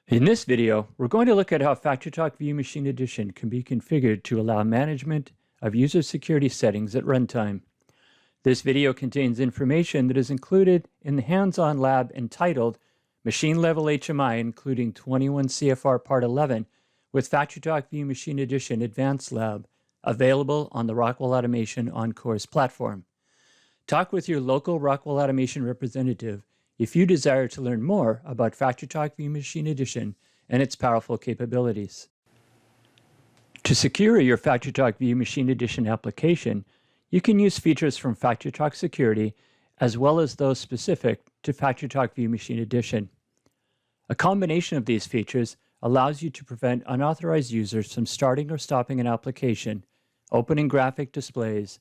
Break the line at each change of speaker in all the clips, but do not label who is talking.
In this video, we're going to look at how FactoryTalk View Machine Edition can be configured to allow management of user security settings at runtime. This video contains information that is included in the hands-on lab entitled Machine Level HMI, including 21 CFR Part 11 with FactoryTalk View Machine Edition Advanced Lab, available on the Rockwell Automation OnCourse platform. Talk with your local Rockwell Automation representative if you desire to learn more about FactoryTalk View Machine Edition and its powerful capabilities. To secure your FactoryTalk View Machine Edition application, you can use features from FactoryTalk Security as well as those specific to FactoryTalk View Machine Edition. A combination of these features allows you to prevent unauthorized users from starting or stopping an application, opening graphic displays,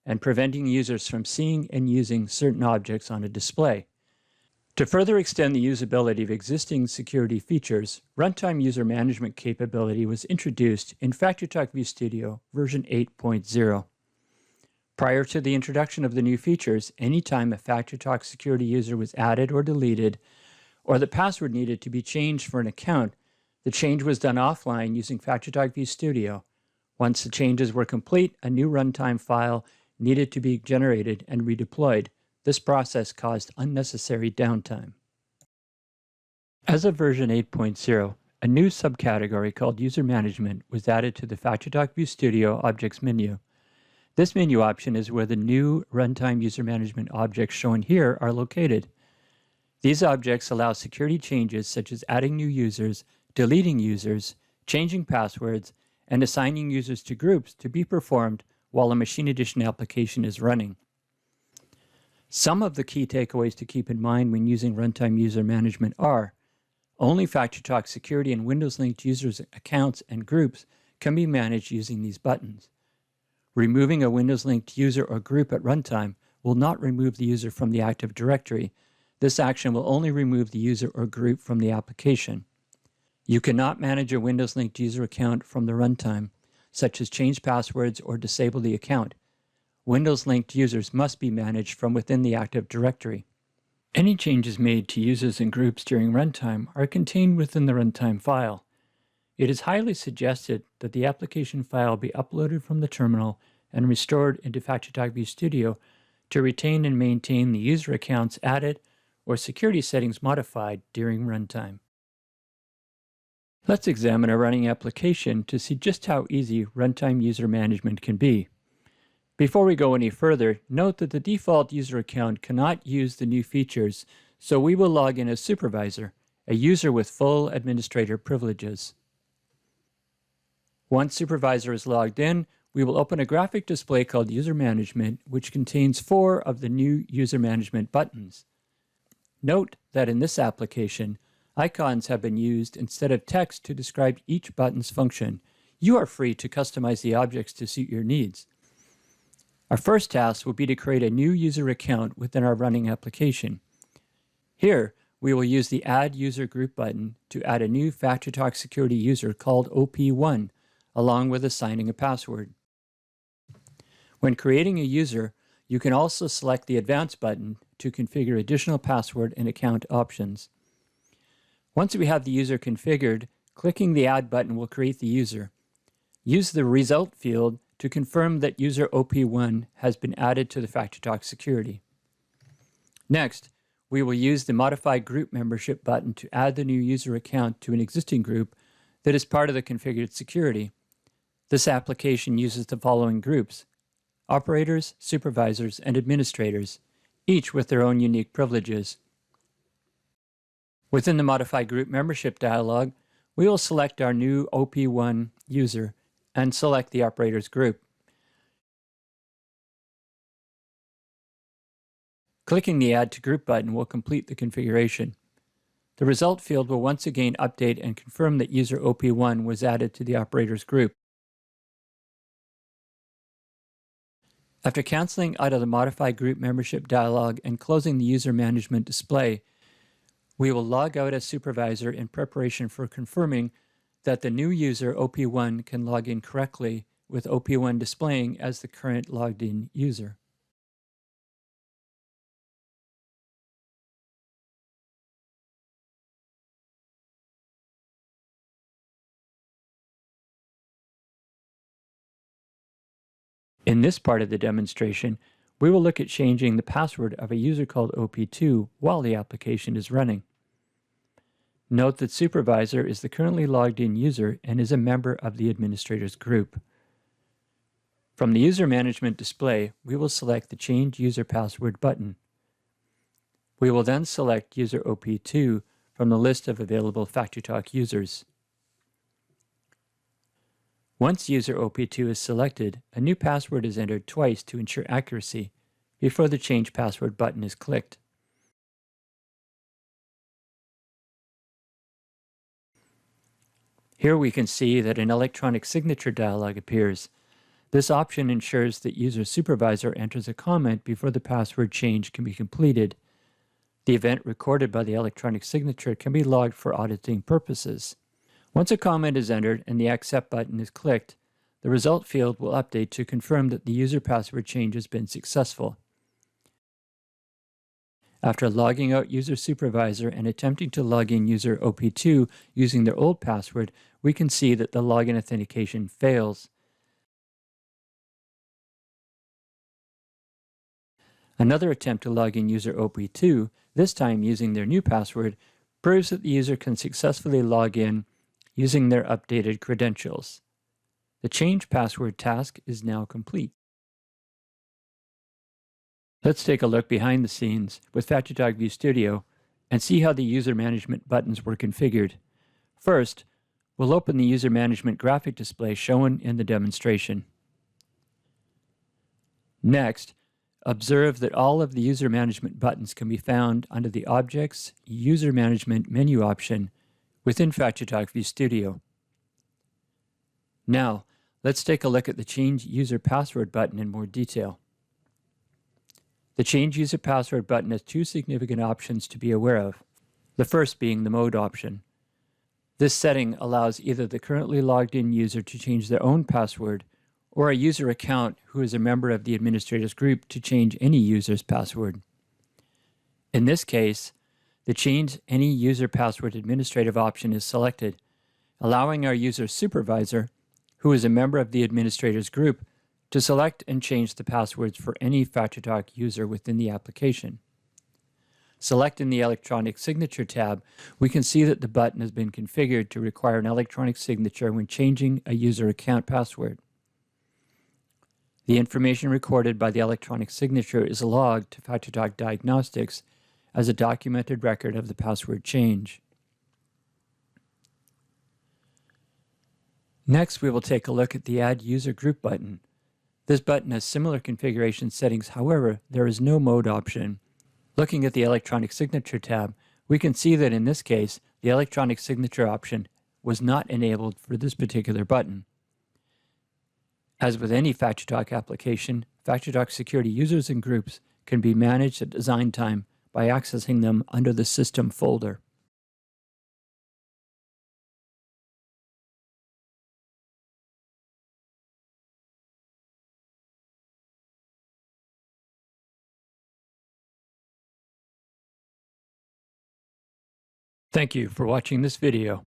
and preventing users from seeing and using certain objects on a display. To further extend the usability of existing security features, Runtime User Management capability was introduced in FactoryTalk View Studio version 8.0. Prior to the introduction of the new features, anytime a FactoryTalk security user was added or deleted, or the password needed to be changed for an account, the change was done offline using FactoryTalk View Studio. Once the changes were complete, a new runtime file needed to be generated and redeployed. This process caused unnecessary downtime. As of version 8.0, a new subcategory called User Management was added to the FactoryTalk View Studio Objects menu. This menu option is where the new Runtime User Management objects shown here are located. These objects allow security changes such as adding new users, deleting users, changing passwords, and assigning users to groups to be performed while a Machine Edition application is running. Some of the key takeaways to keep in mind when using Runtime User Management are: only FactoryTalk Security and Windows-linked users' accounts and groups can be managed using these buttons. Removing a Windows-linked user or group at runtime will not remove the user from the Active Directory. This action will only remove the user or group from the application. You cannot manage a Windows-linked user account from the runtime, such as change passwords or disable the account. Windows-linked users must be managed from within the Active Directory. Any changes made to users and groups during runtime are contained within the runtime file. It is highly suggested that the application file be uploaded from the terminal and restored into FactoryTalk View Studio to retain and maintain the user accounts added or security settings modified during runtime. Let's examine a running application to see just how easy runtime user management can be. Before we go any further, note that the default user account cannot use the new features, so we will log in as supervisor, a user with full administrator privileges. Once supervisor is logged in, we will open a graphic display called User Management, which contains 4 of the new User Management buttons. Note that in this application, icons have been used instead of text to describe each button's function. You are free to customize the objects to suit your needs. Our first task will be to create a new user account within our running application. Here, we will use the Add User Group button to add a new FactoryTalk Security user called OP1, along with assigning a password. When creating a user, you can also select the Advanced button to configure additional password and account options. Once we have the user configured, clicking the Add button will create the user. Use the Result field to confirm that user OP1 has been added to the FactoryTalk Security. Next, we will use the Modify Group Membership button to add the new user account to an existing group that is part of the configured security. This application uses the following groups: operators, supervisors, and administrators, each with their own unique privileges. Within the Modify Group Membership dialog, we will select our new OP1 user and select the operator's group. Clicking the Add to Group button will complete the configuration. The Result field will once again update and confirm that user OP1 was added to the operator's group. After canceling out of the Modify Group Membership dialog and closing the User Management display, we will log out as supervisor in preparation for confirming that the new user OP1 can log in correctly, with OP1 displaying as the current logged in user. In this part of the demonstration, we will look at changing the password of a user called OP2 while the application is running. Note that Supervisor is the currently logged in user and is a member of the administrators group. From the User Management display, we will select the Change User Password button. We will then select user OP2 from the list of available FactoryTalk users. Once user OP2 is selected, a new password is entered twice to ensure accuracy before the Change Password button is clicked. Here we can see that an electronic signature dialog appears. This option ensures that user supervisor enters a comment before the password change can be completed. The event recorded by the electronic signature can be logged for auditing purposes. Once a comment is entered and the Accept button is clicked, the result field will update to confirm that the user password change has been successful. After logging out user supervisor and attempting to log in user OP2 using their old password, we can see that the login authentication fails. Another attempt to log in user OP2, this time using their new password, proves that the user can successfully log in using their updated credentials. The change password task is now complete. Let's take a look behind the scenes with FactoryTalk View Studio and see how the user management buttons were configured. First, we'll open the user management graphic display shown in the demonstration. Next, observe that all of the user management buttons can be found under the Objects User Management menu option within FactoryTalk View Studio. Now, let's take a look at the Change User Password button in more detail. The Change User Password button has two significant options to be aware of, the first being the Mode option. This setting allows either the currently logged in user to change their own password or a user account who is a member of the administrators group to change any user's password. In this case, the Change Any User Password Administrative option is selected, allowing our user supervisor, who is a member of the administrators group, to select and change the passwords for any FactoryTalk user within the application. Selecting the Electronic Signature tab, we can see that the button has been configured to require an electronic signature when changing a user account password. The information recorded by the electronic signature is logged to FactoryTalk Diagnostics as a documented record of the password change. Next, we will take a look at the Add User Group button. This button has similar configuration settings, however, there is no mode option. Looking at the Electronic Signature tab, we can see that in this case, the Electronic Signature option was not enabled for this particular button. As with any FactoryTalk application, FactoryTalk security users and groups can be managed at design time by accessing them under the System folder. Thank you for watching this video.